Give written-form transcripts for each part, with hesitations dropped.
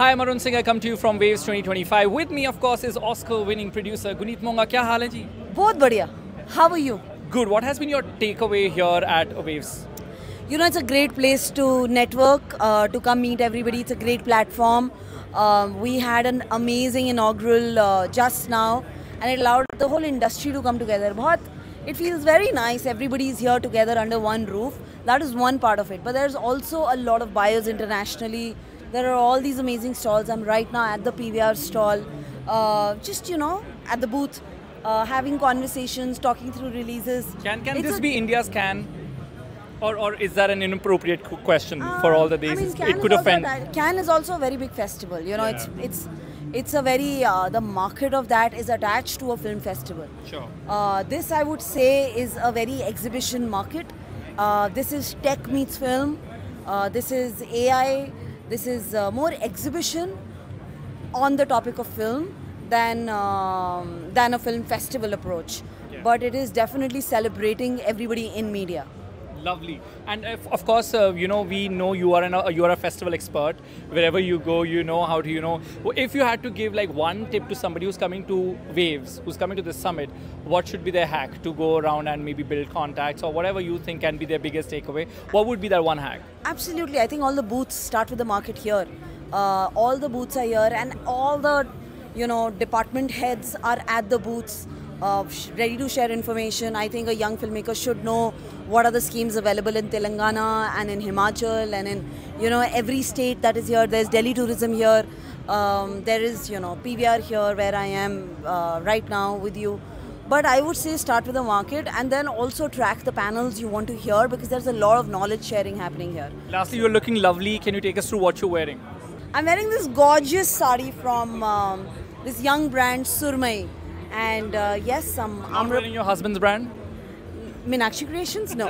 Hi, I'm Arun Singh. I come to you from Waves 2025. With me, of course, is Oscar-winning producer Guneet Monga. क्या हाल है जी? बहुत बढ़िया. How are you? Good. What has been your takeaway here at Waves? You know, it's a great place to network, to come meet everybody. It's a great platform. We had an amazing inaugural just now, and it allowed the whole industry to come together. It feels very nice. Everybody is here together under one roof. That is one part of it. But there's also a lot of buyers internationally. There are all these amazing stalls. I'm right now at the PVR stall, just, you know, at the booth, having conversations, talking through releases. Can this be India's Cannes? Or is that an inappropriate question for all the days? I mean, it could offend. Cannes is also a very big festival. You know, Yeah. it's a very the market of that is attached to a film festival. Sure. This I would say is a very exhibition market. This is tech meets film. This is AI. This is more exhibition on the topic of film than a film festival approach. Yeah. But it is definitely celebrating everybody in media. Lovely. And of course, you know, we know you are a festival expert. Wherever you go, you know how to, you know. If you had to give like one tip to somebody who's coming to Waves, who's coming to this summit, what should be their hack to go around and maybe build contacts or whatever you think can be their biggest takeaway? What would be that one hack? Absolutely. I think all the booths start with the market here. All the booths are here, and all the, you know, department heads are at the booths. Ready to share information. I think a young filmmaker should know what are the schemes available in Telangana and in Himachal and in, you know, every state that is here. There's Delhi tourism here. There is, you know, PVR here where I am right now with you. But I would say start with the market and then also track the panels you want to hear, because there's a lot of knowledge sharing happening here. Lastly, you're looking lovely. Can you take us through what you're wearing? I'm wearing this gorgeous sari from this young brand Surmai. And yes, I'm wearing your husband's brand? Meenakshi Creations? No.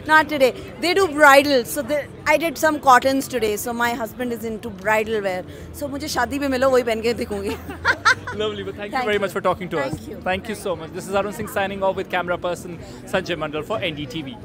Not today. They do bridal. So I did some cottons today. So my husband is into bridal wear. So मुझे शादी में मिलो वही पहन के दिखूंगी. Lovely, but thank you very much for talking to us. Thank you. Thank you so much. This is Arun Singh signing off with camera person Sanjay Mandal for NDTV.